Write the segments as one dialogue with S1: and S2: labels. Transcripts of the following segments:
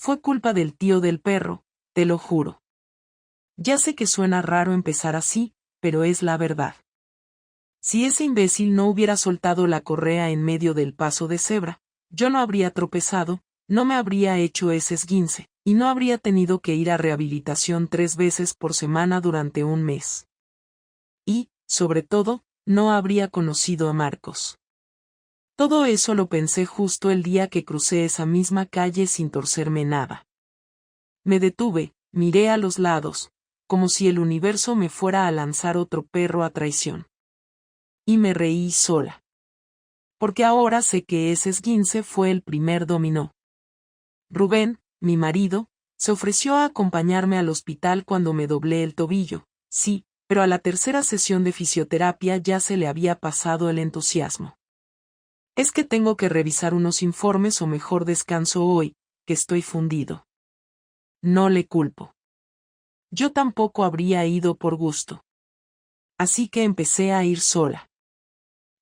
S1: Fue culpa del tío del perro, te lo juro. Ya sé que suena raro empezar así, pero es la verdad. Si ese imbécil no hubiera soltado la correa en medio del paso de cebra, yo no habría tropezado, no me habría hecho ese esguince, y no habría tenido que ir a rehabilitación 3 veces por semana durante un mes. Y, sobre todo, no habría conocido a Marcos. Todo eso lo pensé justo el día que crucé esa misma calle sin torcerme nada. Me detuve, miré a los lados, como si el universo me fuera a lanzar otro perro a traición. Y me reí sola. Porque ahora sé que ese esguince fue el primer dominó. Rubén, mi marido, se ofreció a acompañarme al hospital cuando me doblé el tobillo, sí, pero a la tercera sesión de fisioterapia ya se le había pasado el entusiasmo. Es que tengo que revisar unos informes o mejor descanso hoy, que estoy fundido. No le culpo. Yo tampoco habría ido por gusto. Así que empecé a ir sola.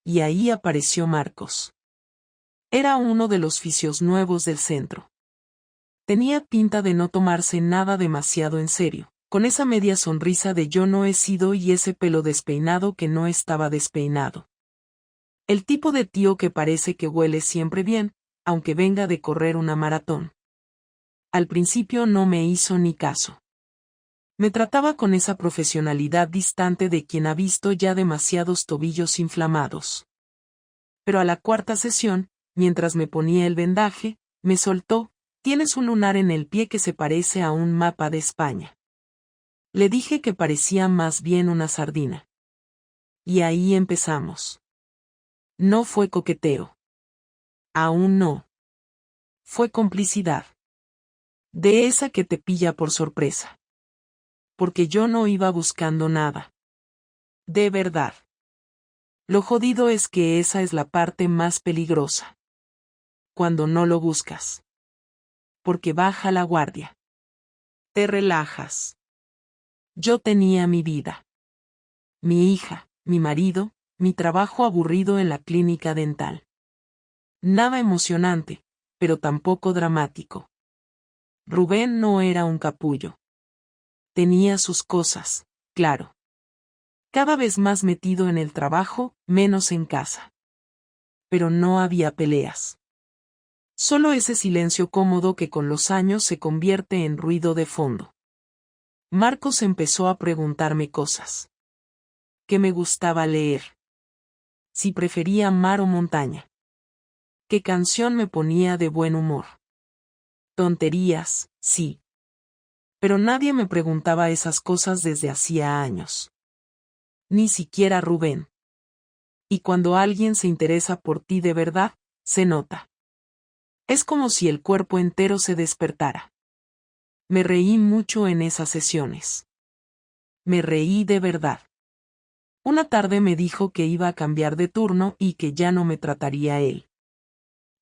S1: Y ahí apareció Marcos. Era uno de los fisios nuevos del centro. Tenía pinta de no tomarse nada demasiado en serio, con esa media sonrisa de yo no he sido y ese pelo despeinado que no estaba despeinado. El tipo de tío que parece que huele siempre bien, aunque venga de correr una maratón. Al principio no me hizo ni caso. Me trataba con esa profesionalidad distante de quien ha visto ya demasiados tobillos inflamados. Pero a la cuarta sesión, mientras me ponía el vendaje, me soltó: tienes un lunar en el pie que se parece a un mapa de España. Le dije que parecía más bien una sardina. Y ahí empezamos. No fue coqueteo. Aún no. Fue complicidad. De esa que te pilla por sorpresa. Porque yo no iba buscando nada. De verdad. Lo jodido es que esa es la parte más peligrosa. Cuando no lo buscas. Porque baja la guardia. Te relajas. Yo tenía mi vida. Mi hija, mi marido, mi trabajo aburrido en la clínica dental. Nada emocionante, pero tampoco dramático. Rubén no era un capullo. Tenía sus cosas, claro. Cada vez más metido en el trabajo, menos en casa. Pero no había peleas. Solo ese silencio cómodo que con los años se convierte en ruido de fondo. Marcos empezó a preguntarme cosas. ¿Qué me gustaba leer? Si prefería mar o montaña. ¿Qué canción me ponía de buen humor? Tonterías, sí. Pero nadie me preguntaba esas cosas desde hacía años. Ni siquiera Rubén. Y cuando alguien se interesa por ti de verdad, se nota. Es como si el cuerpo entero se despertara. Me reí mucho en esas sesiones. Me reí de verdad. Una tarde me dijo que iba a cambiar de turno y que ya no me trataría él.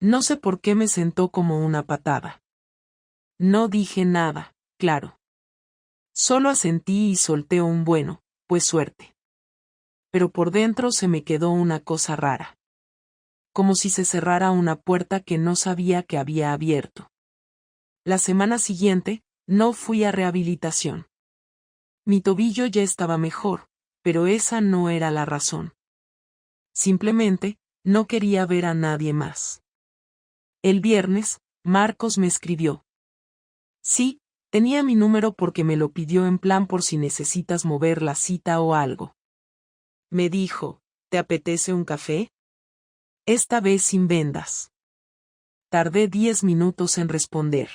S1: No sé por qué me sentó como una patada. No dije nada, claro. Solo asentí y solté un bueno, pues suerte. Pero por dentro se me quedó una cosa rara. Como si se cerrara una puerta que no sabía que había abierto. La semana siguiente, no fui a rehabilitación. Mi tobillo ya estaba mejor, pero esa no era la razón. Simplemente, no quería ver a nadie más. El viernes, Marcos me escribió. Sí, tenía mi número porque me lo pidió en plan por si necesitas mover la cita o algo. Me dijo, ¿te apetece un café? Esta vez sin vendas. Tardé 10 minutos en responder.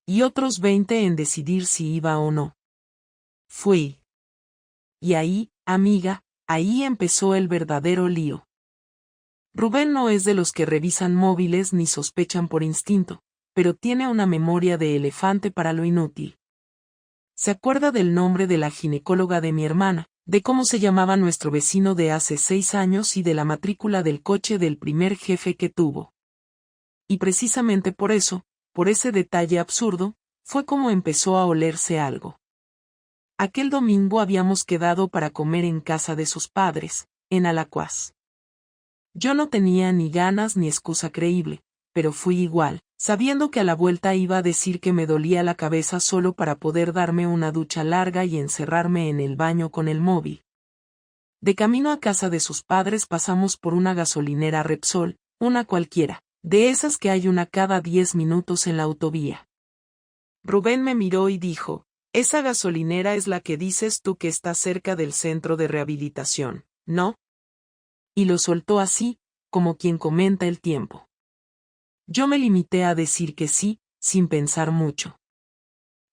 S1: Y otros 20 en decidir si iba o no. Fui. Y ahí, amiga, ahí empezó el verdadero lío. Rubén no es de los que revisan móviles ni sospechan por instinto, pero tiene una memoria de elefante para lo inútil. Se acuerda del nombre de la ginecóloga de mi hermana, de cómo se llamaba nuestro vecino de hace 6 años y de la matrícula del coche del primer jefe que tuvo. Y precisamente por eso, por ese detalle absurdo, fue como empezó a olerse algo. Aquel domingo habíamos quedado para comer en casa de sus padres, en Alacuás. Yo no tenía ni ganas ni excusa creíble, pero fui igual, sabiendo que a la vuelta iba a decir que me dolía la cabeza solo para poder darme una ducha larga y encerrarme en el baño con el móvil. De camino a casa de sus padres pasamos por una gasolinera Repsol, una cualquiera, de esas que hay una cada 10 minutos en la autovía. Rubén me miró y dijo, esa gasolinera es la que dices tú que está cerca del centro de rehabilitación, ¿no? Y lo soltó así, como quien comenta el tiempo. Yo me limité a decir que sí, sin pensar mucho.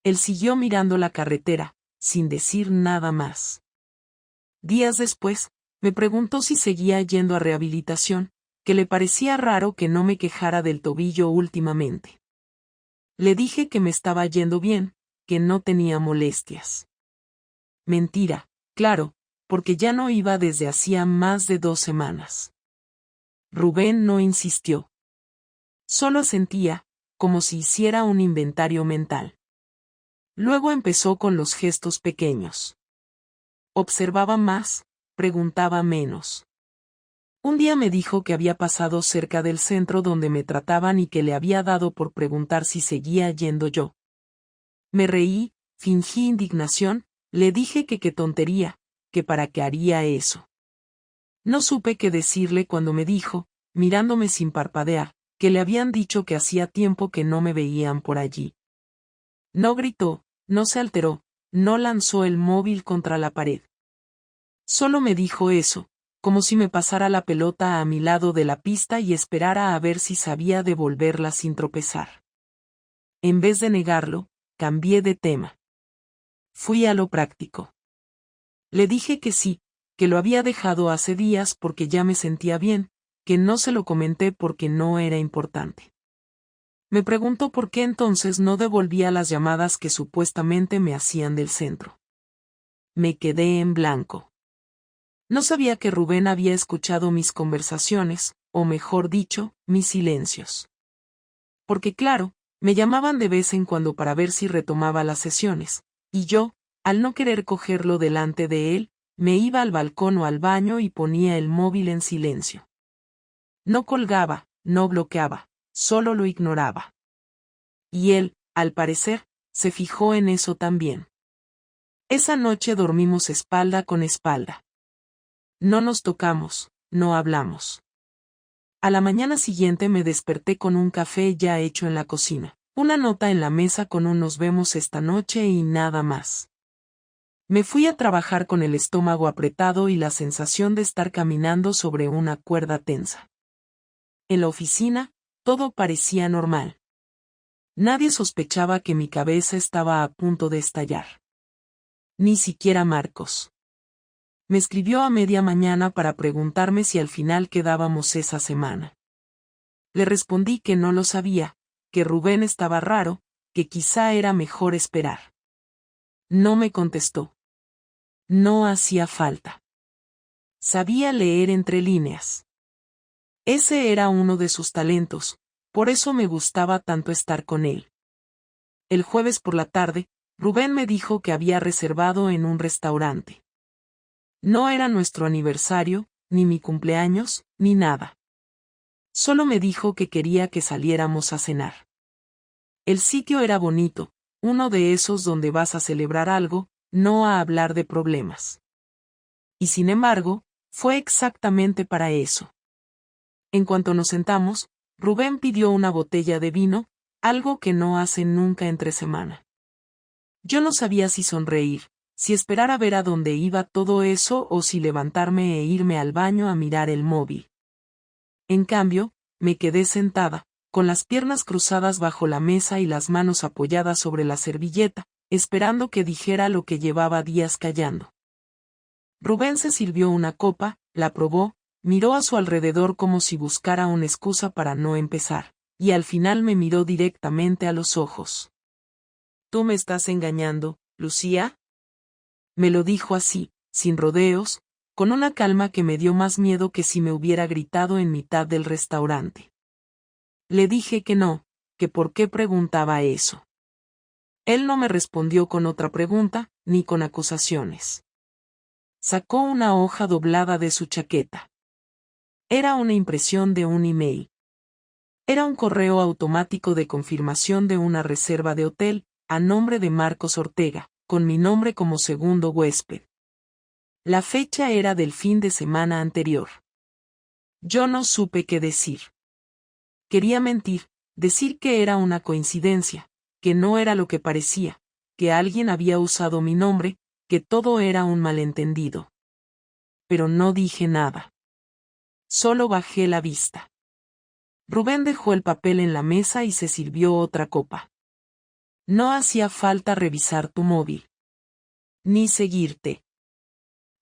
S1: Él siguió mirando la carretera, sin decir nada más. Días después, me preguntó si seguía yendo a rehabilitación, que le parecía raro que no me quejara del tobillo últimamente. Le dije que me estaba yendo bien, que no tenía molestias. Mentira, claro, porque ya no iba desde hacía más de 2 semanas. Rubén no insistió. Solo asentía, como si hiciera un inventario mental. Luego empezó con los gestos pequeños. Observaba más, preguntaba menos. Un día me dijo que había pasado cerca del centro donde me trataban y que le había dado por preguntar si seguía yendo yo. Me reí, fingí indignación, le dije que qué tontería, que para qué haría eso. No supe qué decirle cuando me dijo, mirándome sin parpadear, que le habían dicho que hacía tiempo que no me veían por allí. No gritó, no se alteró, no lanzó el móvil contra la pared. Solo me dijo eso, como si me pasara la pelota a mi lado de la pista y esperara a ver si sabía devolverla sin tropezar. En vez de negarlo, cambié de tema. Fui a lo práctico. Le dije que sí, que lo había dejado hace días porque ya me sentía bien, que no se lo comenté porque no era importante. Me preguntó por qué entonces no devolvía las llamadas que supuestamente me hacían del centro. Me quedé en blanco. No sabía que Rubén había escuchado mis conversaciones, o mejor dicho, mis silencios. Porque claro, me llamaban de vez en cuando para ver si retomaba las sesiones, y yo, al no querer cogerlo delante de él, me iba al balcón o al baño y ponía el móvil en silencio. No colgaba, no bloqueaba, solo lo ignoraba. Y él, al parecer, se fijó en eso también. Esa noche dormimos espalda con espalda. No nos tocamos, no hablamos. A la mañana siguiente me desperté con un café ya hecho en la cocina, una nota en la mesa con un nos vemos esta noche y nada más. Me fui a trabajar con el estómago apretado y la sensación de estar caminando sobre una cuerda tensa. En la oficina, todo parecía normal. Nadie sospechaba que mi cabeza estaba a punto de estallar. Ni siquiera Marcos. Me escribió a media mañana para preguntarme si al final quedábamos esa semana. Le respondí que no lo sabía, que Rubén estaba raro, que quizá era mejor esperar. No me contestó. No hacía falta. Sabía leer entre líneas. Ese era uno de sus talentos, por eso me gustaba tanto estar con él. El jueves por la tarde, Rubén me dijo que había reservado en un restaurante. No era nuestro aniversario, ni mi cumpleaños, ni nada. Solo me dijo que quería que saliéramos a cenar. El sitio era bonito, uno de esos donde vas a celebrar algo, no a hablar de problemas. Y sin embargo, fue exactamente para eso. En cuanto nos sentamos, Rubén pidió una botella de vino, algo que no hace nunca entre semana. Yo no sabía si sonreír, si esperar a ver a dónde iba todo eso o si levantarme e irme al baño a mirar el móvil. En cambio, me quedé sentada, con las piernas cruzadas bajo la mesa y las manos apoyadas sobre la servilleta, esperando que dijera lo que llevaba días callando. Rubén se sirvió una copa, la probó, miró a su alrededor como si buscara una excusa para no empezar, y al final me miró directamente a los ojos. ¿Tú me estás engañando, Lucía? Me lo dijo así, sin rodeos, con una calma que me dio más miedo que si me hubiera gritado en mitad del restaurante. Le dije que no, que por qué preguntaba eso. Él no me respondió con otra pregunta, ni con acusaciones. Sacó una hoja doblada de su chaqueta. Era una impresión de un email. Era un correo automático de confirmación de una reserva de hotel, a nombre de Marcos Ortega, con mi nombre como segundo huésped. La fecha era del fin de semana anterior. Yo no supe qué decir. Quería mentir, decir que era una coincidencia, que no era lo que parecía, que alguien había usado mi nombre, que todo era un malentendido. Pero no dije nada. Solo bajé la vista. Rubén dejó el papel en la mesa y se sirvió otra copa. No hacía falta revisar tu móvil. Ni seguirte.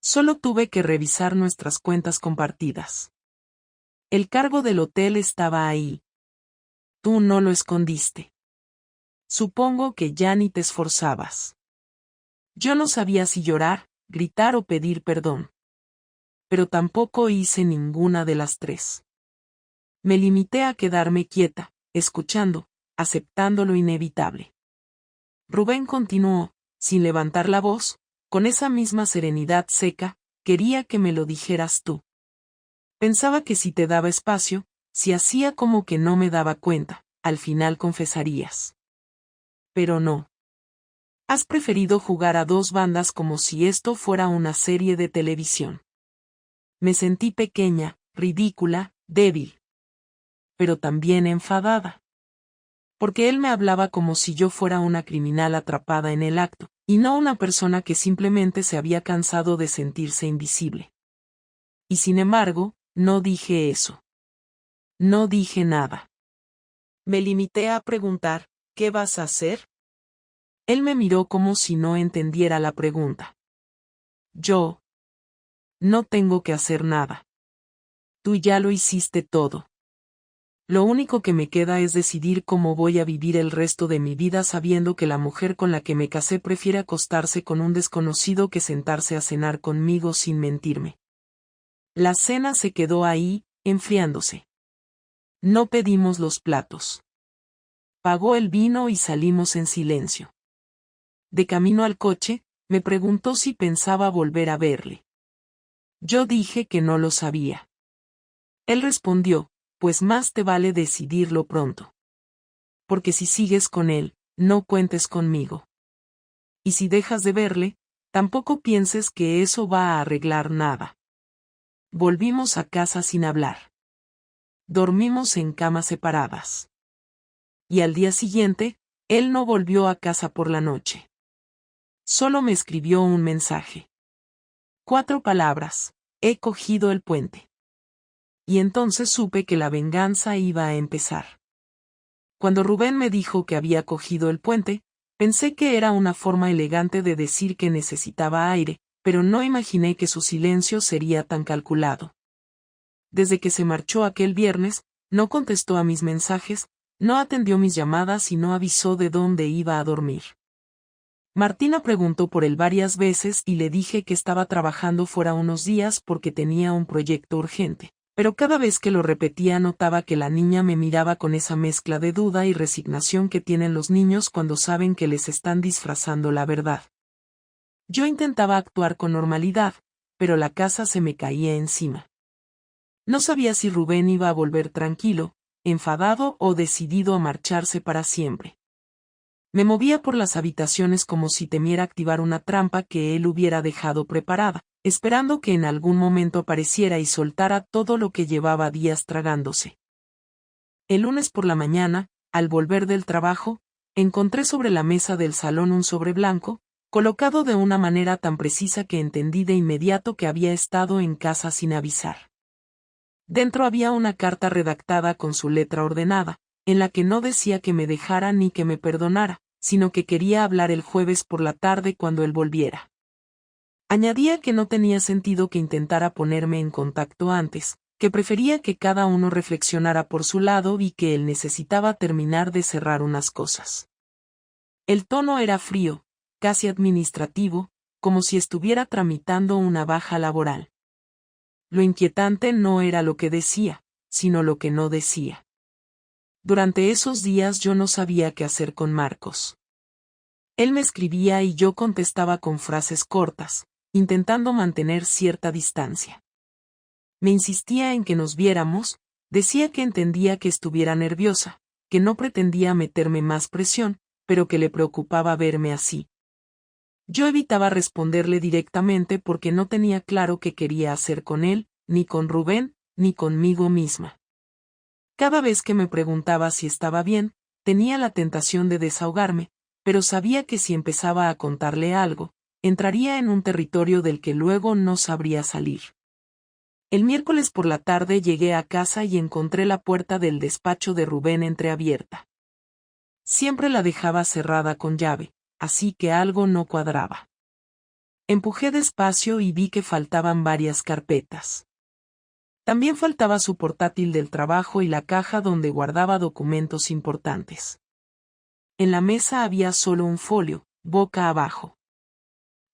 S1: Solo tuve que revisar nuestras cuentas compartidas. El cargo del hotel estaba ahí. Tú no lo escondiste. Supongo que ya ni te esforzabas. Yo no sabía si llorar, gritar o pedir perdón. Pero tampoco hice ninguna de las tres. Me limité a quedarme quieta, escuchando, aceptando lo inevitable. Rubén continuó, sin levantar la voz, con esa misma serenidad seca, quería que me lo dijeras tú. Pensaba que si te daba espacio, si hacía como que no me daba cuenta, al final confesarías. Pero no. Has preferido jugar a dos bandas como si esto fuera una serie de televisión. Me sentí pequeña, ridícula, débil. Pero también enfadada. Porque él me hablaba como si yo fuera una criminal atrapada en el acto, y no una persona que simplemente se había cansado de sentirse invisible. Y sin embargo, no dije eso. No dije nada. Me limité a preguntar, ¿qué vas a hacer? Él me miró como si no entendiera la pregunta. Yo. No tengo que hacer nada. Tú ya lo hiciste todo. Lo único que me queda es decidir cómo voy a vivir el resto de mi vida sabiendo que la mujer con la que me casé prefiere acostarse con un desconocido que sentarse a cenar conmigo sin mentirme. La cena se quedó ahí, enfriándose. No pedimos los platos. Pagó el vino y salimos en silencio. De camino al coche, me preguntó si pensaba volver a verle. Yo dije que no lo sabía. Él respondió, pues más te vale decidirlo pronto. Porque si sigues con él, no cuentes conmigo. Y si dejas de verle, tampoco pienses que eso va a arreglar nada. Volvimos a casa sin hablar. Dormimos en camas separadas. Y al día siguiente, él no volvió a casa por la noche. Solo me escribió un mensaje. 4 palabras, he cogido el puente. Y entonces supe que la venganza iba a empezar. Cuando Rubén me dijo que había cogido el puente, pensé que era una forma elegante de decir que necesitaba aire, pero no imaginé que su silencio sería tan calculado. Desde que se marchó aquel viernes, no contestó a mis mensajes, no atendió mis llamadas y no avisó de dónde iba a dormir. Martina preguntó por él varias veces y le dije que estaba trabajando fuera unos días porque tenía un proyecto urgente. Pero cada vez que lo repetía notaba que la niña me miraba con esa mezcla de duda y resignación que tienen los niños cuando saben que les están disfrazando la verdad. Yo intentaba actuar con normalidad, pero la casa se me caía encima. No sabía si Rubén iba a volver tranquilo, enfadado o decidido a marcharse para siempre. Me movía por las habitaciones como si temiera activar una trampa que él hubiera dejado preparada, esperando que en algún momento apareciera y soltara todo lo que llevaba días tragándose. El lunes por la mañana, al volver del trabajo, encontré sobre la mesa del salón un sobre blanco, colocado de una manera tan precisa que entendí de inmediato que había estado en casa sin avisar. Dentro había una carta redactada con su letra ordenada, en la que no decía que me dejara ni que me perdonara, sino que quería hablar el jueves por la tarde cuando él volviera. Añadía que no tenía sentido que intentara ponerme en contacto antes, que prefería que cada uno reflexionara por su lado y que él necesitaba terminar de cerrar unas cosas. El tono era frío, casi administrativo, como si estuviera tramitando una baja laboral. Lo inquietante no era lo que decía, sino lo que no decía. Durante esos días yo no sabía qué hacer con Marcos. Él me escribía y yo contestaba con frases cortas, intentando mantener cierta distancia. Me insistía en que nos viéramos, Decía que entendía que estuviera nerviosa, que no pretendía meterme más presión, pero que le preocupaba verme así. Yo evitaba responderle directamente porque no tenía claro qué quería hacer con él, ni con Rubén, ni conmigo misma. Cada vez que me preguntaba si estaba bien, tenía la tentación de desahogarme, pero sabía que si empezaba a contarle algo, entraría en un territorio del que luego no sabría salir. El miércoles por la tarde llegué a casa y encontré la puerta del despacho de Rubén entreabierta. Siempre la dejaba cerrada con llave, así que algo no cuadraba. Empujé despacio y vi que faltaban varias carpetas. También faltaba su portátil del trabajo y la caja donde guardaba documentos importantes. En la mesa había solo un folio, boca abajo.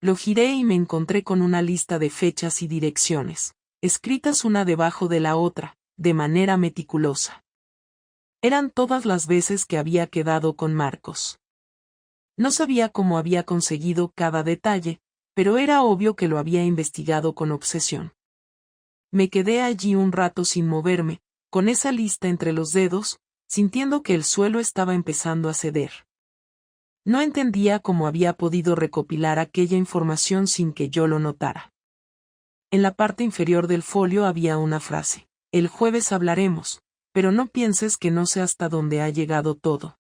S1: Lo giré y me encontré con una lista de fechas y direcciones, escritas una debajo de la otra, de manera meticulosa. Eran todas las veces que había quedado con Marcos. No sabía cómo había conseguido cada detalle, pero era obvio que lo había investigado con obsesión. Me quedé allí un rato sin moverme, con esa lista entre los dedos, sintiendo que el suelo estaba empezando a ceder. No entendía cómo había podido recopilar aquella información sin que yo lo notara. En la parte inferior del folio había una frase: el jueves hablaremos, pero no pienses que no sé hasta dónde ha llegado todo.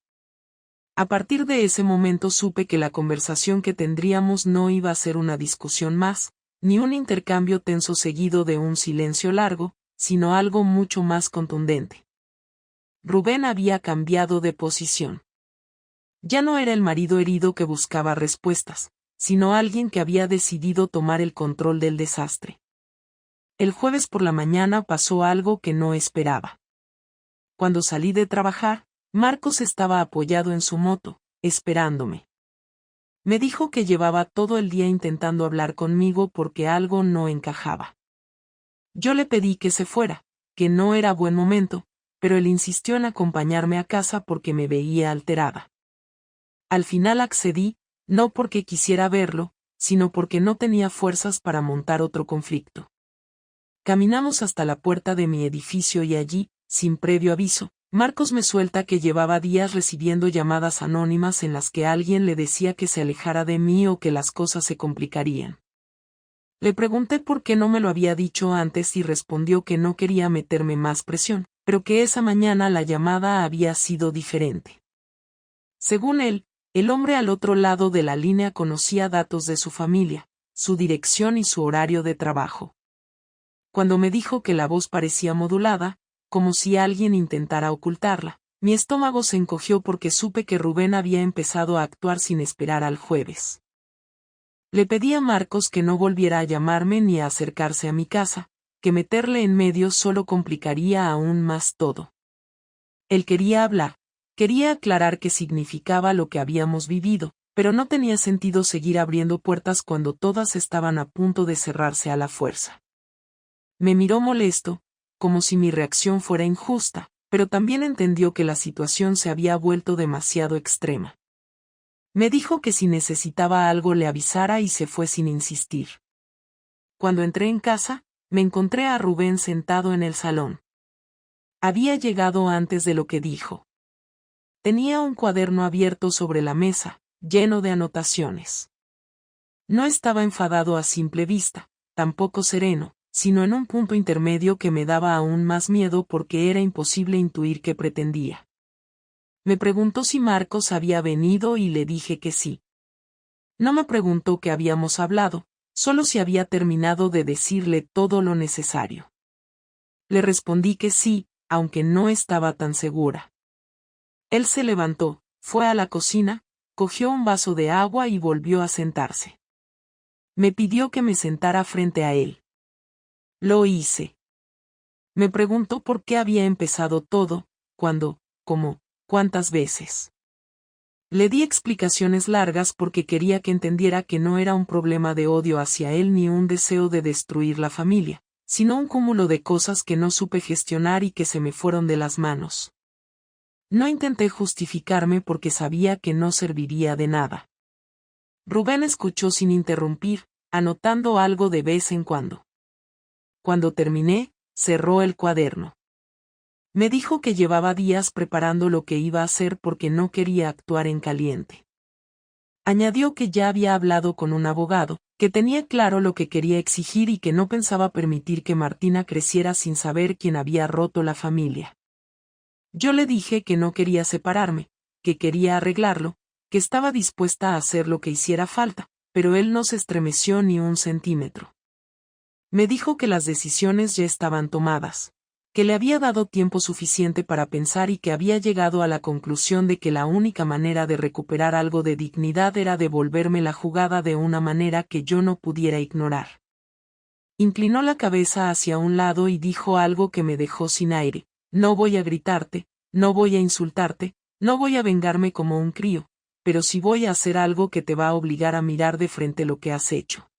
S1: A partir de ese momento supe que la conversación que tendríamos no iba a ser una discusión más, ni un intercambio tenso seguido de un silencio largo, sino algo mucho más contundente. Rubén había cambiado de posición. Ya no era el marido herido que buscaba respuestas, sino alguien que había decidido tomar el control del desastre. El jueves por la mañana pasó algo que no esperaba. Cuando salí de trabajar, Marcos estaba apoyado en su moto, esperándome. Me dijo que llevaba todo el día intentando hablar conmigo porque algo no encajaba. Yo le pedí que se fuera, que no era buen momento, pero él insistió en acompañarme a casa porque me veía alterada. Al final accedí, no porque quisiera verlo, sino porque no tenía fuerzas para montar otro conflicto. Caminamos hasta la puerta de mi edificio y allí, sin previo aviso, Marcos me suelta que llevaba días recibiendo llamadas anónimas en las que alguien le decía que se alejara de mí o que las cosas se complicarían. Le pregunté por qué no me lo había dicho antes y respondió que no quería meterme más presión, pero que esa mañana la llamada había sido diferente. Según él, el hombre al otro lado de la línea conocía datos de su familia, su dirección y su horario de trabajo. Cuando me dijo que la voz parecía modulada, como si alguien intentara ocultarla, mi estómago se encogió porque supe que Rubén había empezado a actuar sin esperar al jueves. Le pedí a Marcos que no volviera a llamarme ni a acercarse a mi casa, que meterle en medio solo complicaría aún más todo. Él quería hablar, quería aclarar qué significaba lo que habíamos vivido, pero no tenía sentido seguir abriendo puertas cuando todas estaban a punto de cerrarse a la fuerza. Me miró molesto, como si mi reacción fuera injusta, pero también entendió que la situación se había vuelto demasiado extrema. Me dijo que si necesitaba algo le avisara y se fue sin insistir. Cuando entré en casa, me encontré a Rubén sentado en el salón. Había llegado antes de lo que dijo. Tenía un cuaderno abierto sobre la mesa, lleno de anotaciones. No estaba enfadado a simple vista, tampoco sereno, sino en un punto intermedio que me daba aún más miedo porque era imposible intuir qué pretendía. Me preguntó si Marcos había venido y le dije que sí. No me preguntó qué habíamos hablado, solo si había terminado de decirle todo lo necesario. Le respondí que sí, aunque no estaba tan segura. Él se levantó, fue a la cocina, cogió un vaso de agua y volvió a sentarse. Me pidió que me sentara frente a él. Lo hice. Me preguntó por qué había empezado todo, cuándo, cómo, cuántas veces. Le di explicaciones largas porque quería que entendiera que no era un problema de odio hacia él ni un deseo de destruir la familia, sino un cúmulo de cosas que no supe gestionar y que se me fueron de las manos. No intenté justificarme porque sabía que no serviría de nada. Rubén escuchó sin interrumpir, anotando algo de vez en cuando. Cuando terminé, cerró el cuaderno. Me dijo que llevaba días preparando lo que iba a hacer porque no quería actuar en caliente. Añadió que ya había hablado con un abogado, que tenía claro lo que quería exigir y que no pensaba permitir que Martina creciera sin saber quién había roto la familia. Yo le dije que no quería separarme, que quería arreglarlo, que estaba dispuesta a hacer lo que hiciera falta, pero él no se estremeció ni un centímetro. Me dijo que las decisiones ya estaban tomadas, que le había dado tiempo suficiente para pensar y que había llegado a la conclusión de que la única manera de recuperar algo de dignidad era devolverme la jugada de una manera que yo no pudiera ignorar. Inclinó la cabeza hacia un lado y dijo algo que me dejó sin aire: no voy a gritarte, no voy a insultarte, no voy a vengarme como un crío, pero sí voy a hacer algo que te va a obligar a mirar de frente lo que has hecho.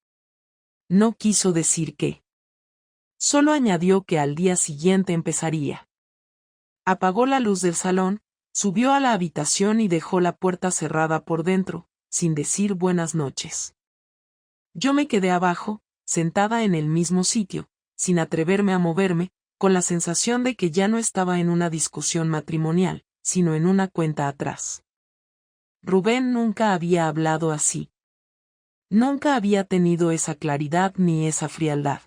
S1: No quiso decir qué. Solo añadió que al día siguiente empezaría. Apagó la luz del salón, subió a la habitación y dejó la puerta cerrada por dentro, sin decir buenas noches. Yo me quedé abajo, sentada en el mismo sitio, sin atreverme a moverme, con la sensación de que ya no estaba en una discusión matrimonial, sino en una cuenta atrás. Rubén nunca había hablado así. Nunca había tenido esa claridad ni esa frialdad.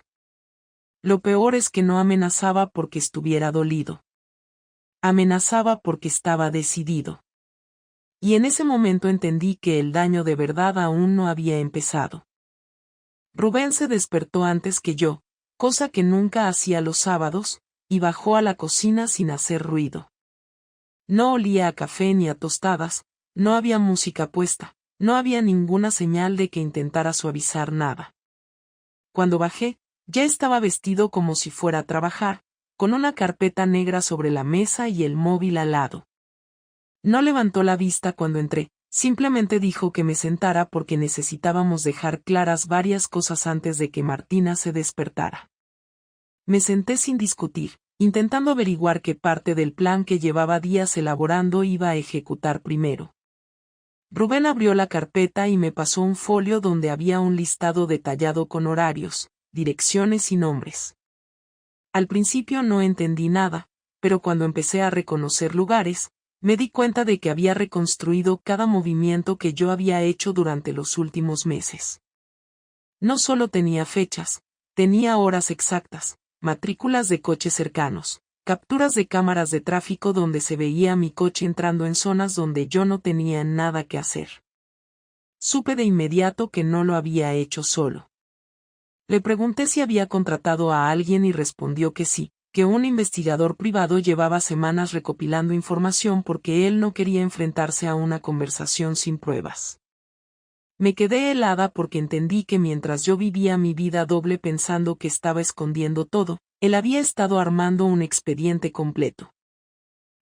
S1: Lo peor es que no amenazaba porque estuviera dolido. Amenazaba porque estaba decidido. Y en ese momento entendí que el daño de verdad aún no había empezado. Rubén se despertó antes que yo, cosa que nunca hacía los sábados, y bajó a la cocina sin hacer ruido. No olía a café ni a tostadas, no había música puesta, no había ninguna señal de que intentara suavizar nada. Cuando bajé, ya estaba vestido como si fuera a trabajar, con una carpeta negra sobre la mesa y el móvil al lado. No levantó la vista cuando entré, simplemente dijo que me sentara porque necesitábamos dejar claras varias cosas antes de que Martina se despertara. Me senté sin discutir, intentando averiguar qué parte del plan que llevaba días elaborando iba a ejecutar primero. Rubén abrió la carpeta y me pasó un folio donde había un listado detallado con horarios, direcciones y nombres. Al principio no entendí nada, pero cuando empecé a reconocer lugares, me di cuenta de que había reconstruido cada movimiento que yo había hecho durante los últimos meses. No solo tenía fechas, tenía horas exactas, matrículas de coches cercanos, capturas de cámaras de tráfico donde se veía mi coche entrando en zonas donde yo no tenía nada que hacer. Supe de inmediato que no lo había hecho solo. Le pregunté si había contratado a alguien y respondió que sí, que un investigador privado llevaba semanas recopilando información porque él no quería enfrentarse a una conversación sin pruebas. Me quedé helada porque entendí que mientras yo vivía mi vida doble pensando que estaba escondiendo todo, él había estado armando un expediente completo.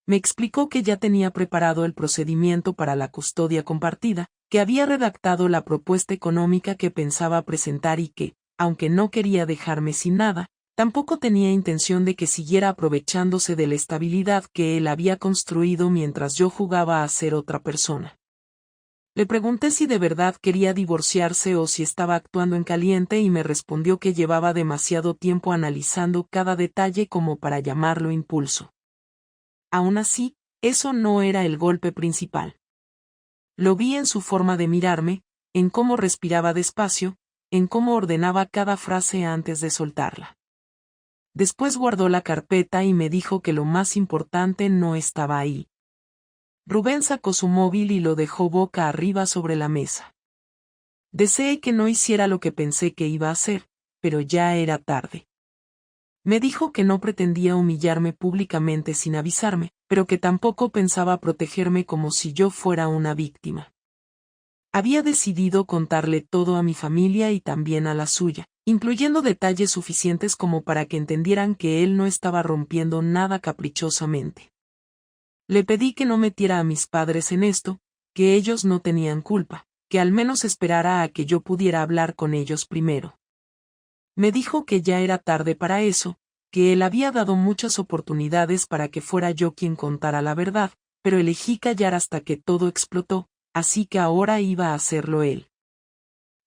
S1: Me explicó que ya tenía preparado el procedimiento para la custodia compartida, que había redactado la propuesta económica que pensaba presentar y que, aunque no quería dejarme sin nada, tampoco tenía intención de que siguiera aprovechándose de la estabilidad que él había construido mientras yo jugaba a ser otra persona. Le pregunté si de verdad quería divorciarse o si estaba actuando en caliente y me respondió que llevaba demasiado tiempo analizando cada detalle como para llamarlo impulso. Aún así, eso no era el golpe principal. Lo vi en su forma de mirarme, en cómo respiraba despacio, en cómo ordenaba cada frase antes de soltarla. Después guardó la carpeta y me dijo que lo más importante no estaba ahí. Rubén sacó su móvil y lo dejó boca arriba sobre la mesa. Deseé que no hiciera lo que pensé que iba a hacer, pero ya era tarde. Me dijo que no pretendía humillarme públicamente sin avisarme, pero que tampoco pensaba protegerme como si yo fuera una víctima. Había decidido contarle todo a mi familia y también a la suya, incluyendo detalles suficientes como para que entendieran que él no estaba rompiendo nada caprichosamente. Le pedí que no metiera a mis padres en esto, que ellos no tenían culpa, que al menos esperara a que yo pudiera hablar con ellos primero. Me dijo que ya era tarde para eso, que él había dado muchas oportunidades para que fuera yo quien contara la verdad, pero elegí callar hasta que todo explotó, así que ahora iba a hacerlo él.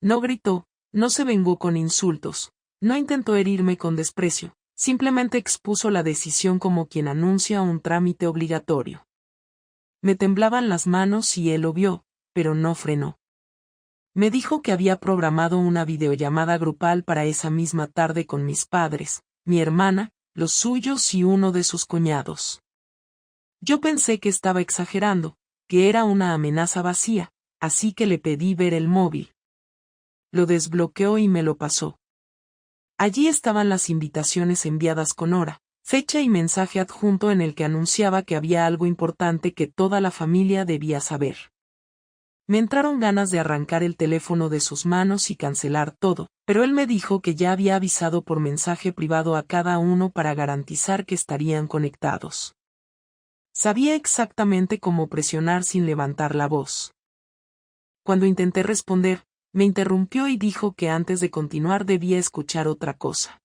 S1: No gritó, no se vengó con insultos, no intentó herirme con desprecio, Simplemente expuso la decisión como quien anuncia un trámite obligatorio. Me temblaban las manos y él lo vio, pero no frenó. Me dijo que había programado una videollamada grupal para esa misma tarde con mis padres, mi hermana, los suyos y uno de sus cuñados. Yo pensé que estaba exagerando, que era una amenaza vacía, así que le pedí ver el móvil. Lo desbloqueó y me lo pasó. Allí estaban las invitaciones enviadas con hora, fecha y mensaje adjunto en el que anunciaba que había algo importante que toda la familia debía saber. Me entraron ganas de arrancar el teléfono de sus manos y cancelar todo, pero él me dijo que ya había avisado por mensaje privado a cada uno para garantizar que estarían conectados. Sabía exactamente cómo presionar sin levantar la voz. Cuando intenté responder, me interrumpió y dijo que antes de continuar debía escuchar otra cosa.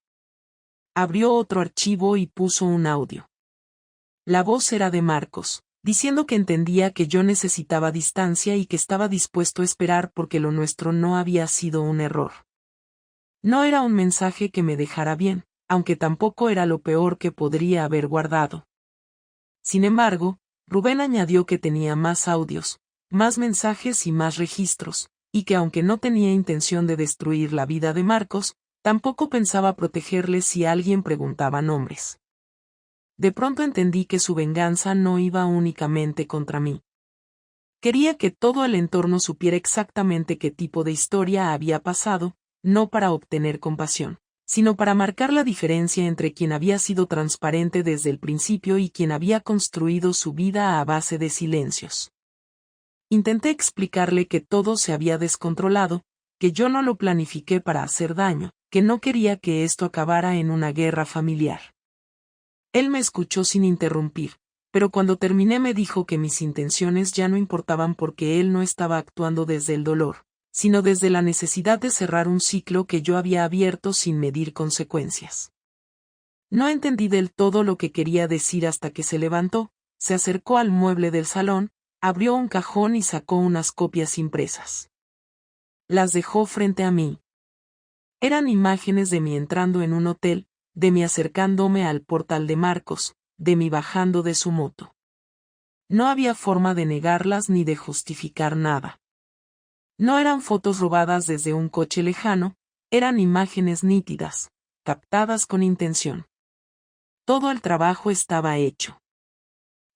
S1: Abrió otro archivo y puso un audio. La voz era de Marcos, diciendo que entendía que yo necesitaba distancia y que estaba dispuesto a esperar porque lo nuestro no había sido un error. No era un mensaje que me dejara bien, aunque tampoco era lo peor que podría haber guardado. Sin embargo, Rubén añadió que tenía más audios, más mensajes y más registros, y que aunque no tenía intención de destruir la vida de Marcos, tampoco pensaba protegerle si alguien preguntaba nombres. De pronto entendí que su venganza no iba únicamente contra mí. Quería que todo el entorno supiera exactamente qué tipo de historia había pasado, no para obtener compasión, sino para marcar la diferencia entre quien había sido transparente desde el principio y quien había construido su vida a base de silencios. Intenté explicarle que todo se había descontrolado, que yo no lo planifiqué para hacer daño, que no quería que esto acabara en una guerra familiar. Él me escuchó sin interrumpir, pero cuando terminé me dijo que mis intenciones ya no importaban porque él no estaba actuando desde el dolor, sino desde la necesidad de cerrar un ciclo que yo había abierto sin medir consecuencias. No entendí del todo lo que quería decir hasta que se levantó, se acercó al mueble del salón, abrió un cajón y sacó unas copias impresas. Las dejó frente a mí. Eran imágenes de mí entrando en un hotel, de mí acercándome al portal de Marcos, de mí bajando de su moto. No había forma de negarlas ni de justificar nada. No eran fotos robadas desde un coche lejano, eran imágenes nítidas, captadas con intención. Todo el trabajo estaba hecho.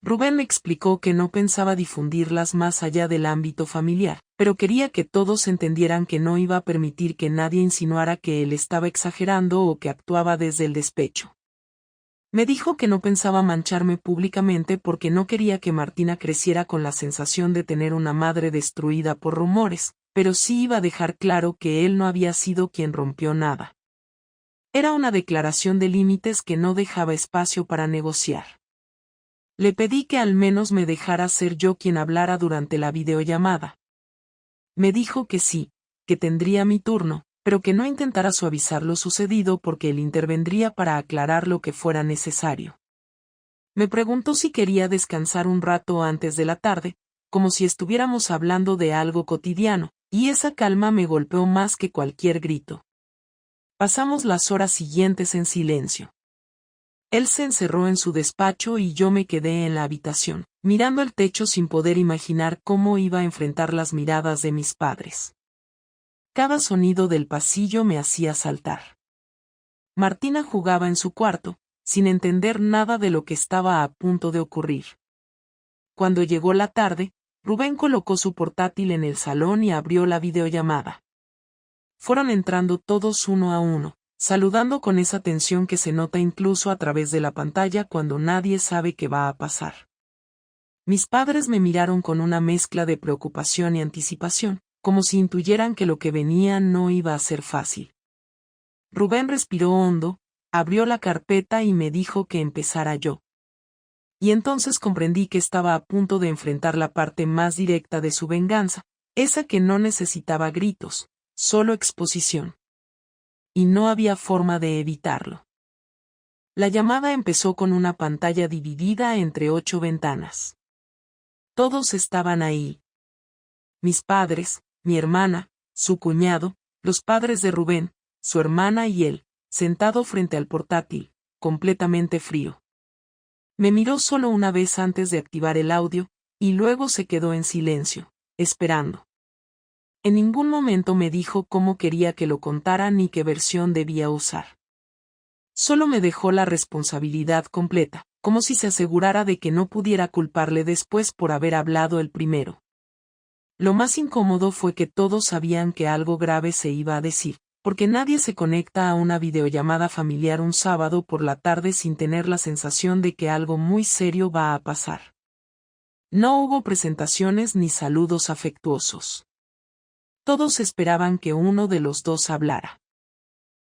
S1: Rubén me explicó que no pensaba difundirlas más allá del ámbito familiar, pero quería que todos entendieran que no iba a permitir que nadie insinuara que él estaba exagerando o que actuaba desde el despecho. Me dijo que no pensaba mancharme públicamente porque no quería que Martina creciera con la sensación de tener una madre destruida por rumores, pero sí iba a dejar claro que él no había sido quien rompió nada. Era una declaración de límites que no dejaba espacio para negociar. Le pedí que al menos me dejara ser yo quien hablara durante la videollamada. Me dijo que sí, que tendría mi turno, pero que no intentara suavizar lo sucedido porque él intervendría para aclarar lo que fuera necesario. Me preguntó si quería descansar un rato antes de la tarde, como si estuviéramos hablando de algo cotidiano, y esa calma me golpeó más que cualquier grito. Pasamos las horas siguientes en silencio. Él se encerró en su despacho y yo me quedé en la habitación, mirando el techo sin poder imaginar cómo iba a enfrentar las miradas de mis padres. Cada sonido del pasillo me hacía saltar. Martina jugaba en su cuarto, sin entender nada de lo que estaba a punto de ocurrir. Cuando llegó la tarde, Rubén colocó su portátil en el salón y abrió la videollamada. Fueron entrando todos uno a uno, saludando con esa tensión que se nota incluso a través de la pantalla cuando nadie sabe qué va a pasar. Mis padres me miraron con una mezcla de preocupación y anticipación, como si intuyeran que lo que venía no iba a ser fácil. Rubén respiró hondo, abrió la carpeta y me dijo que empezara yo. Y entonces comprendí que estaba a punto de enfrentar la parte más directa de su venganza, esa que no necesitaba gritos, solo exposición. Y no había forma de evitarlo. La llamada empezó con una pantalla dividida entre 8 ventanas. Todos estaban ahí. Mis padres, mi hermana, su cuñado, los padres de Rubén, su hermana y él, sentado frente al portátil, completamente frío. Me miró solo una vez antes de activar el audio, y luego se quedó en silencio, esperando. En ningún momento me dijo cómo quería que lo contara ni qué versión debía usar. Solo me dejó la responsabilidad completa, como si se asegurara de que no pudiera culparle después por haber hablado el primero. Lo más incómodo fue que todos sabían que algo grave se iba a decir, porque nadie se conecta a una videollamada familiar un sábado por la tarde sin tener la sensación de que algo muy serio va a pasar. No hubo presentaciones ni saludos afectuosos. Todos esperaban que uno de los dos hablara.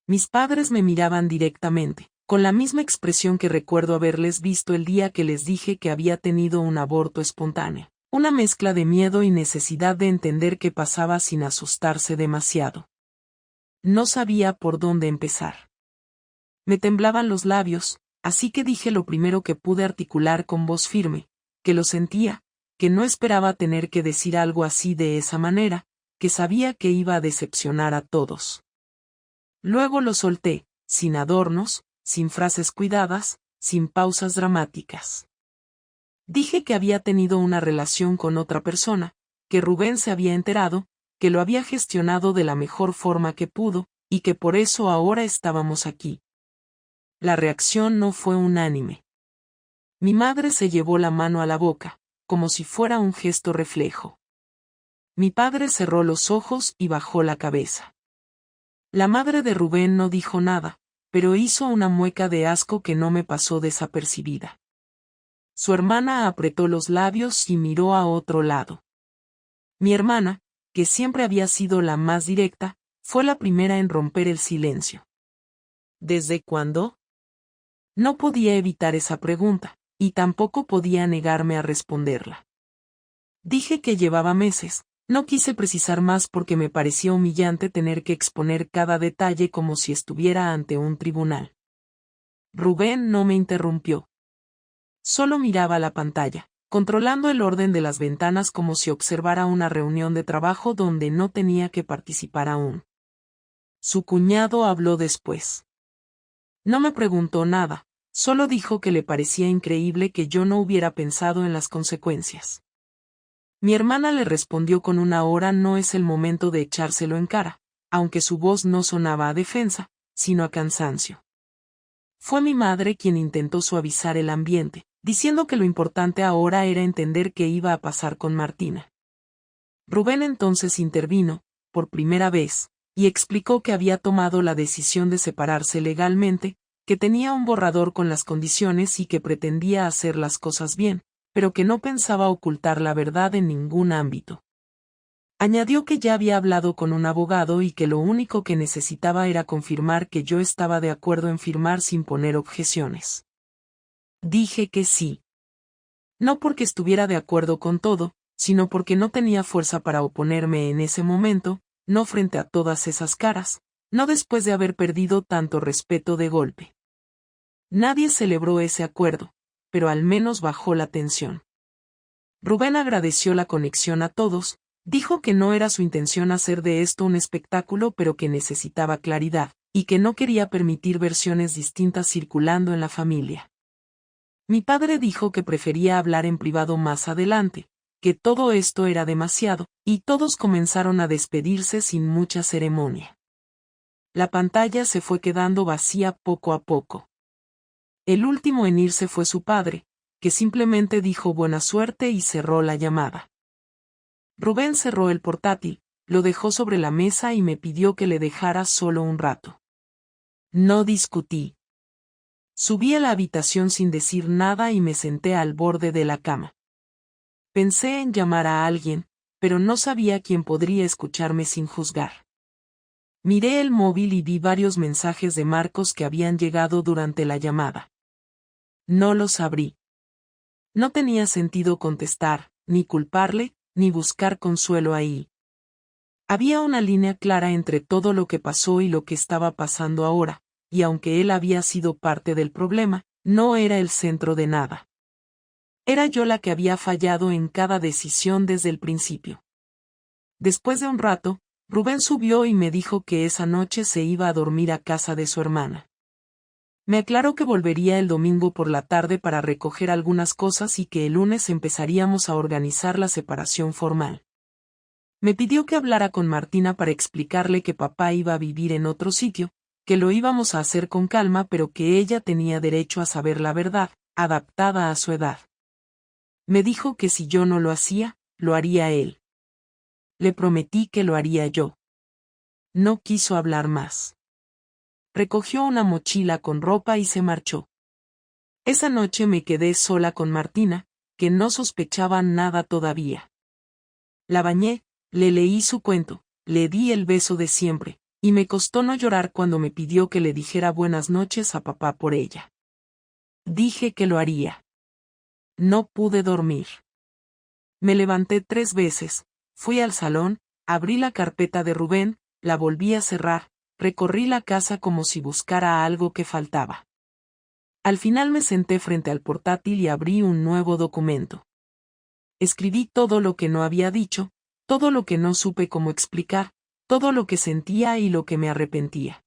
S1: Mis padres me miraban directamente, con la misma expresión que recuerdo haberles visto el día que les dije que había tenido un aborto espontáneo, una mezcla de miedo y necesidad de entender qué pasaba sin asustarse demasiado. No sabía por dónde empezar. Me temblaban los labios, así que dije lo primero que pude articular con voz firme, que lo sentía, que no esperaba tener que decir algo así de esa manera, que sabía que iba a decepcionar a todos. Luego lo solté, sin adornos, sin frases cuidadas, sin pausas dramáticas. Dije que había tenido una relación con otra persona, que Rubén se había enterado, que lo había gestionado de la mejor forma que pudo, y que por eso ahora estábamos aquí. La reacción no fue unánime. Mi madre se llevó la mano a la boca, como si fuera un gesto reflejo. Mi padre cerró los ojos y bajó la cabeza. La madre de Rubén no dijo nada, pero hizo una mueca de asco que no me pasó desapercibida. Su hermana apretó los labios y miró a otro lado. Mi hermana, que siempre había sido la más directa, fue la primera en romper el silencio. ¿Desde cuándo? No podía evitar esa pregunta, y tampoco podía negarme a responderla. Dije que llevaba meses. No quise precisar más porque me parecía humillante tener que exponer cada detalle como si estuviera ante un tribunal. Rubén no me interrumpió. Solo miraba la pantalla, controlando el orden de las ventanas como si observara una reunión de trabajo donde no tenía que participar aún. Su cuñado habló después. No me preguntó nada, solo dijo que le parecía increíble que yo no hubiera pensado en las consecuencias. Mi hermana le respondió con una "ahora no es el momento de echárselo en cara", aunque su voz no sonaba a defensa, sino a cansancio. Fue mi madre quien intentó suavizar el ambiente, diciendo que lo importante ahora era entender qué iba a pasar con Martina. Rubén entonces intervino, por primera vez, y explicó que había tomado la decisión de separarse legalmente, que tenía un borrador con las condiciones y que pretendía hacer las cosas bien, pero que no pensaba ocultar la verdad en ningún ámbito. Añadió que ya había hablado con un abogado y que lo único que necesitaba era confirmar que yo estaba de acuerdo en firmar sin poner objeciones. Dije que sí. No porque estuviera de acuerdo con todo, sino porque no tenía fuerza para oponerme en ese momento, no frente a todas esas caras, no después de haber perdido tanto respeto de golpe. Nadie celebró ese acuerdo, pero al menos bajó la tensión. Rubén agradeció la conexión a todos, dijo que no era su intención hacer de esto un espectáculo pero que necesitaba claridad, y que no quería permitir versiones distintas circulando en la familia. Mi padre dijo que prefería hablar en privado más adelante, que todo esto era demasiado, y todos comenzaron a despedirse sin mucha ceremonia. La pantalla se fue quedando vacía poco a poco. El último en irse fue su padre, que simplemente dijo buena suerte y cerró la llamada. Rubén cerró el portátil, lo dejó sobre la mesa y me pidió que le dejara solo un rato. No discutí. Subí a la habitación sin decir nada y me senté al borde de la cama. Pensé en llamar a alguien, pero no sabía quién podría escucharme sin juzgar. Miré el móvil y vi varios mensajes de Marcos que habían llegado durante la llamada. No los abrí. No tenía sentido contestar, ni culparle, ni buscar consuelo ahí. Había una línea clara entre todo lo que pasó y lo que estaba pasando ahora, y aunque él había sido parte del problema, no era el centro de nada. Era yo la que había fallado en cada decisión desde el principio. Después de un rato, Rubén subió y me dijo que esa noche se iba a dormir a casa de su hermana. Me aclaró que volvería el domingo por la tarde para recoger algunas cosas y que el lunes empezaríamos a organizar la separación formal. Me pidió que hablara con Martina para explicarle que papá iba a vivir en otro sitio, que lo íbamos a hacer con calma pero que ella tenía derecho a saber la verdad, adaptada a su edad. Me dijo que si yo no lo hacía, lo haría él. Le prometí que lo haría yo. No quiso hablar más. Recogió una mochila con ropa y se marchó. Esa noche me quedé sola con Martina, que no sospechaba nada todavía. La bañé, le leí su cuento, le di el beso de siempre, y me costó no llorar cuando me pidió que le dijera buenas noches a papá por ella. Dije que lo haría. No pude dormir. Me levanté 3 veces, fui al salón, abrí la carpeta de Rubén, la volví a cerrar, recorrí la casa como si buscara algo que faltaba. Al final me senté frente al portátil y abrí un nuevo documento. Escribí todo lo que no había dicho, todo lo que no supe cómo explicar, todo lo que sentía y lo que me arrepentía.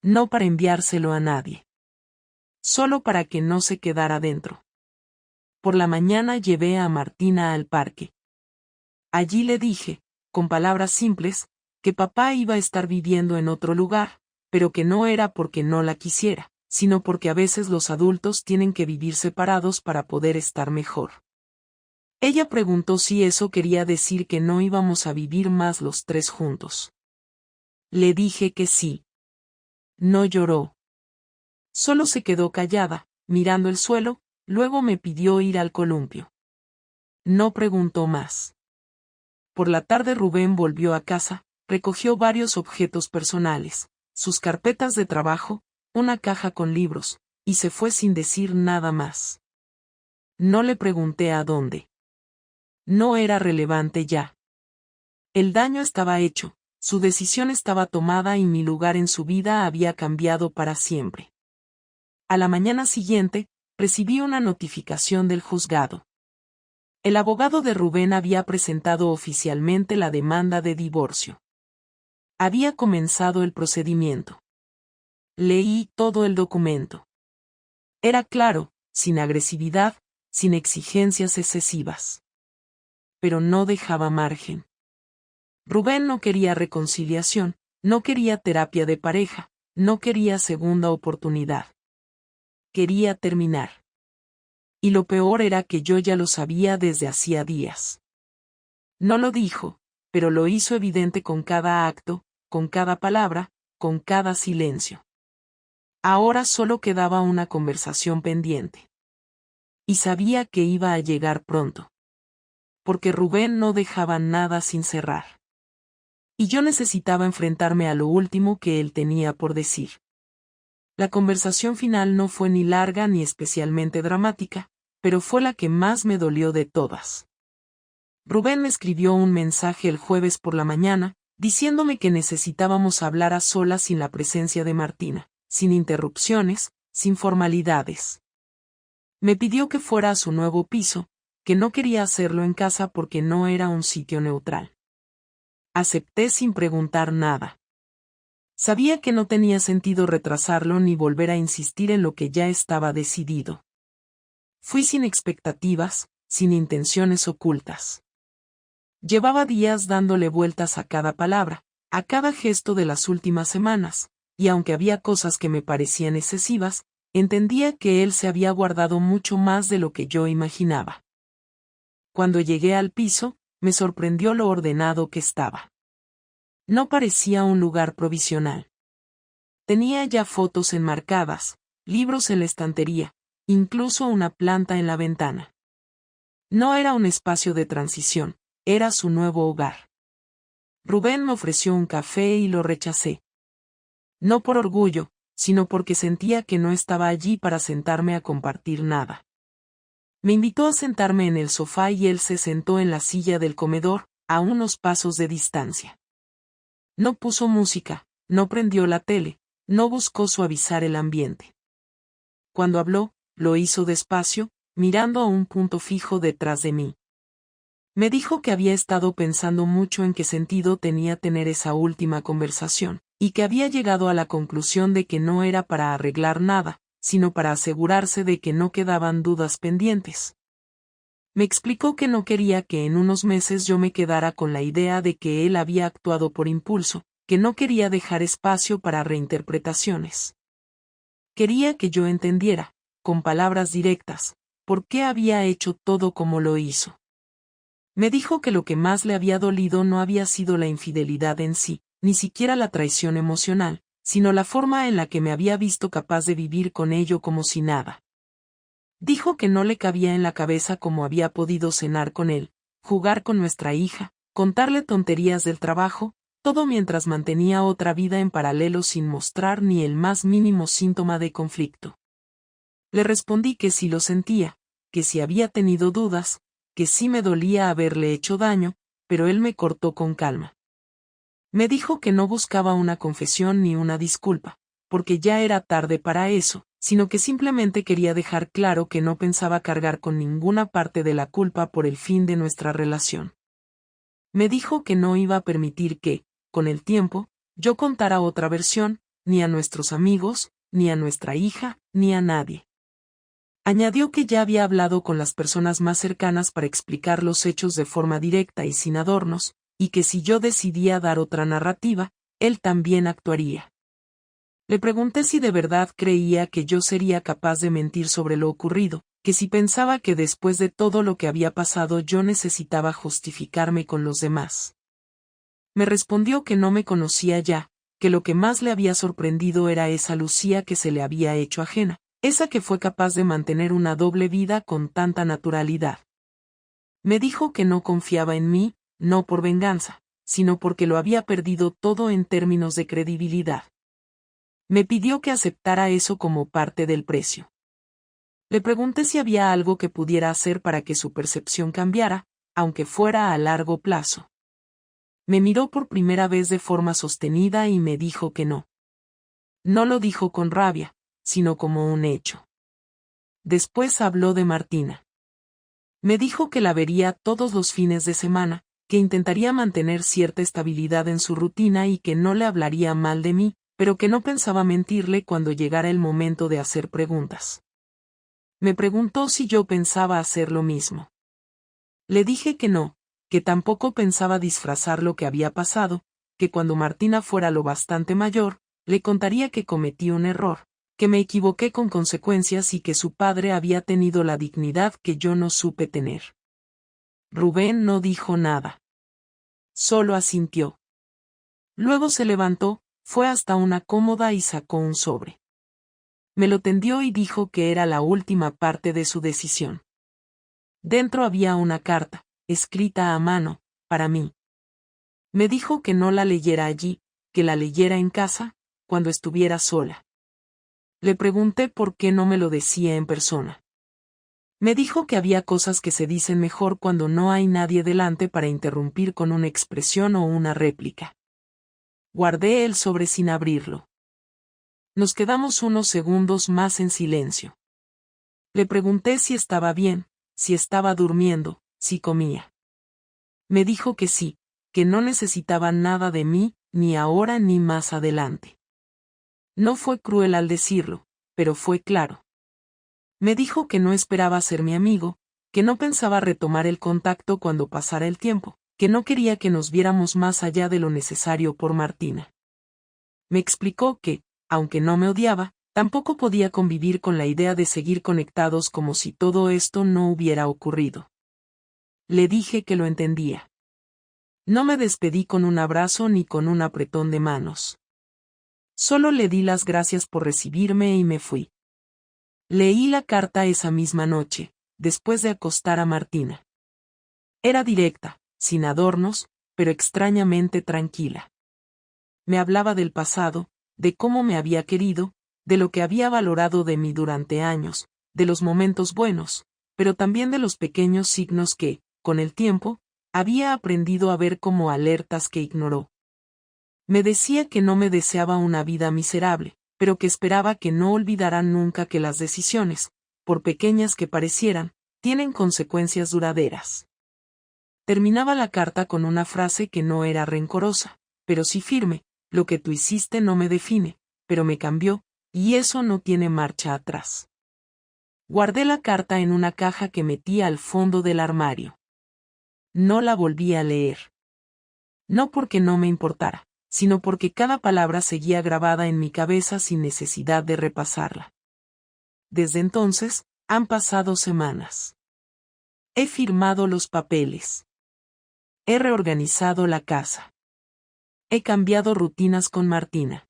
S1: No para enviárselo a nadie. Solo para que no se quedara dentro. Por la mañana llevé a Martina al parque. Allí le dije, con palabras simples, que papá iba a estar viviendo en otro lugar, pero que no era porque no la quisiera, sino porque a veces los adultos tienen que vivir separados para poder estar mejor. Ella preguntó si eso quería decir que no íbamos a vivir más los 3 juntos. Le dije que sí. No lloró. Solo se quedó callada, mirando el suelo, luego me pidió ir al columpio. No preguntó más. Por la tarde Rubén volvió a casa, recogió varios objetos personales, sus carpetas de trabajo, una caja con libros, y se fue sin decir nada más. No le pregunté a dónde. No era relevante ya. El daño estaba hecho, su decisión estaba tomada y mi lugar en su vida había cambiado para siempre. A la mañana siguiente, recibí una notificación del juzgado. El abogado de Rubén había presentado oficialmente la demanda de divorcio. Había comenzado el procedimiento. Leí todo el documento. Era claro, sin agresividad, sin exigencias excesivas. Pero no dejaba margen. Rubén no quería reconciliación, no quería terapia de pareja, no quería segunda oportunidad. Quería terminar. Y lo peor era que yo ya lo sabía desde hacía días. No lo dijo, pero lo hizo evidente con cada acto, con cada palabra, con cada silencio. Ahora solo quedaba una conversación pendiente. Y sabía que iba a llegar pronto. Porque Rubén no dejaba nada sin cerrar. Y yo necesitaba enfrentarme a lo último que él tenía por decir. La conversación final no fue ni larga ni especialmente dramática, pero fue la que más me dolió de todas. Rubén me escribió un mensaje el jueves por la mañana, diciéndome que necesitábamos hablar a solas sin la presencia de Martina, sin interrupciones, sin formalidades. Me pidió que fuera a su nuevo piso, que no quería hacerlo en casa porque no era un sitio neutral. Acepté sin preguntar nada. Sabía que no tenía sentido retrasarlo ni volver a insistir en lo que ya estaba decidido. Fui sin expectativas, sin intenciones ocultas. Llevaba días dándole vueltas a cada palabra, a cada gesto de las últimas semanas, y aunque había cosas que me parecían excesivas, entendía que él se había guardado mucho más de lo que yo imaginaba. Cuando llegué al piso, me sorprendió lo ordenado que estaba. No parecía un lugar provisional. Tenía ya fotos enmarcadas, libros en la estantería, incluso una planta en la ventana. No era un espacio de transición, era su nuevo hogar. Rubén me ofreció un café y lo rechacé. No por orgullo, sino porque sentía que no estaba allí para sentarme a compartir nada. Me invitó a sentarme en el sofá y él se sentó en la silla del comedor, a unos pasos de distancia. No puso música, no prendió la tele, no buscó suavizar el ambiente. Cuando habló, lo hizo despacio, mirando a un punto fijo detrás de mí. Me dijo que había estado pensando mucho en qué sentido tenía tener esa última conversación, y que había llegado a la conclusión de que no era para arreglar nada, sino para asegurarse de que no quedaban dudas pendientes. Me explicó que no quería que en unos meses yo me quedara con la idea de que él había actuado por impulso, que no quería dejar espacio para reinterpretaciones. Quería que yo entendiera, con palabras directas, por qué había hecho todo como lo hizo. Me dijo que lo que más le había dolido no había sido la infidelidad en sí, ni siquiera la traición emocional, sino la forma en la que me había visto capaz de vivir con ello como si nada. Dijo que no le cabía en la cabeza cómo había podido cenar con él, jugar con nuestra hija, contarle tonterías del trabajo, todo mientras mantenía otra vida en paralelo sin mostrar ni el más mínimo síntoma de conflicto. Le respondí que sí lo sentía, que si había tenido dudas, que sí me dolía haberle hecho daño, pero él me cortó con calma. Me dijo que no buscaba una confesión ni una disculpa, porque ya era tarde para eso, sino que simplemente quería dejar claro que no pensaba cargar con ninguna parte de la culpa por el fin de nuestra relación. Me dijo que no iba a permitir que, con el tiempo, yo contara otra versión, ni a nuestros amigos, ni a nuestra hija, ni a nadie. Añadió que ya había hablado con las personas más cercanas para explicar los hechos de forma directa y sin adornos, y que si yo decidía dar otra narrativa, él también actuaría. Le pregunté si de verdad creía que yo sería capaz de mentir sobre lo ocurrido, que si pensaba que después de todo lo que había pasado yo necesitaba justificarme con los demás. Me respondió que no me conocía ya, que lo que más le había sorprendido era esa Lucía que se le había hecho ajena, esa que fue capaz de mantener una doble vida con tanta naturalidad. Me dijo que no confiaba en mí, no por venganza, sino porque lo había perdido todo en términos de credibilidad. Me pidió que aceptara eso como parte del precio. Le pregunté si había algo que pudiera hacer para que su percepción cambiara, aunque fuera a largo plazo. Me miró por primera vez de forma sostenida y me dijo que no. No lo dijo con rabia, sino como un hecho. Después habló de Martina. Me dijo que la vería todos los fines de semana, que intentaría mantener cierta estabilidad en su rutina y que no le hablaría mal de mí, pero que no pensaba mentirle cuando llegara el momento de hacer preguntas. Me preguntó si yo pensaba hacer lo mismo. Le dije que no, que tampoco pensaba disfrazar lo que había pasado, que cuando Martina fuera lo bastante mayor, le contaría que cometí un error, que me equivoqué con consecuencias y que su padre había tenido la dignidad que yo no supe tener. Rubén no dijo nada. Solo asintió. Luego se levantó, fue hasta una cómoda y sacó un sobre. Me lo tendió y dijo que era la última parte de su decisión. Dentro había una carta, escrita a mano, para mí. Me dijo que no la leyera allí, que la leyera en casa, cuando estuviera sola. Le pregunté por qué no me lo decía en persona. Me dijo que había cosas que se dicen mejor cuando no hay nadie delante para interrumpir con una expresión o una réplica. Guardé el sobre sin abrirlo. Nos quedamos unos segundos más en silencio. Le pregunté si estaba bien, si estaba durmiendo, si comía. Me dijo que sí, que no necesitaba nada de mí, ni ahora ni más adelante. No fue cruel al decirlo, pero fue claro. Me dijo que no esperaba ser mi amigo, que no pensaba retomar el contacto cuando pasara el tiempo, que no quería que nos viéramos más allá de lo necesario por Martina. Me explicó que, aunque no me odiaba, tampoco podía convivir con la idea de seguir conectados como si todo esto no hubiera ocurrido. Le dije que lo entendía. No me despedí con un abrazo ni con un apretón de manos. Solo le di las gracias por recibirme y me fui. Leí la carta esa misma noche, después de acostar a Martina. Era directa, sin adornos, pero extrañamente tranquila. Me hablaba del pasado, de cómo me había querido, de lo que había valorado de mí durante años, de los momentos buenos, pero también de los pequeños signos que, con el tiempo, había aprendido a ver como alertas que ignoró. Me decía que no me deseaba una vida miserable, pero que esperaba que no olvidaran nunca que las decisiones, por pequeñas que parecieran, tienen consecuencias duraderas. Terminaba la carta con una frase que no era rencorosa, pero sí firme: lo que tú hiciste no me define, pero me cambió, y eso no tiene marcha atrás. Guardé la carta en una caja que metí al fondo del armario. No la volví a leer. No porque no me importara, sino porque cada palabra seguía grabada en mi cabeza sin necesidad de repasarla. Desde entonces, han pasado semanas. He firmado los papeles. He reorganizado la casa. He cambiado rutinas con Martina.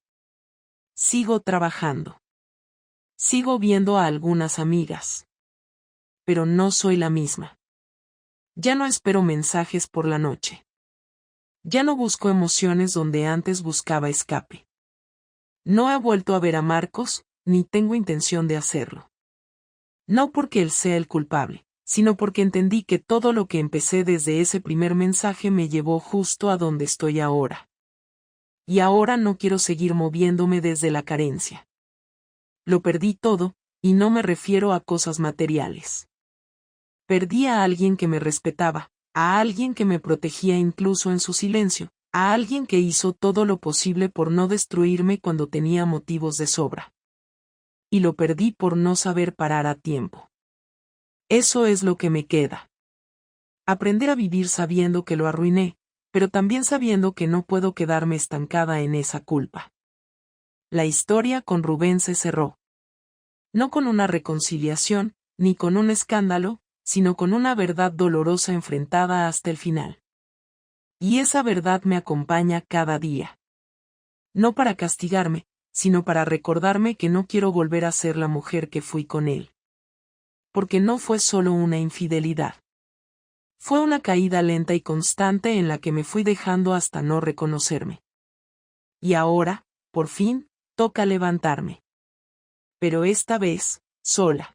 S1: Sigo trabajando. Sigo viendo a algunas amigas. Pero no soy la misma. Ya no espero mensajes por la noche. Ya no busco emociones donde antes buscaba escape. No he vuelto a ver a Marcos, ni tengo intención de hacerlo. No porque él sea el culpable, sino porque entendí que todo lo que empecé desde ese primer mensaje me llevó justo a donde estoy ahora. Y ahora no quiero seguir moviéndome desde la carencia. Lo perdí todo, y no me refiero a cosas materiales. Perdí a alguien que me respetaba, a alguien que me protegía incluso en su silencio, a alguien que hizo todo lo posible por no destruirme cuando tenía motivos de sobra. Y lo perdí por no saber parar a tiempo. Eso es lo que me queda. Aprender a vivir sabiendo que lo arruiné, pero también sabiendo que no puedo quedarme estancada en esa culpa. La historia con Rubén se cerró. No con una reconciliación, ni con un escándalo, sino con una verdad dolorosa enfrentada hasta el final. Y esa verdad me acompaña cada día. No para castigarme, sino para recordarme que no quiero volver a ser la mujer que fui con él. Porque no fue solo una infidelidad. Fue una caída lenta y constante en la que me fui dejando hasta no reconocerme. Y ahora, por fin, toca levantarme. Pero esta vez, sola.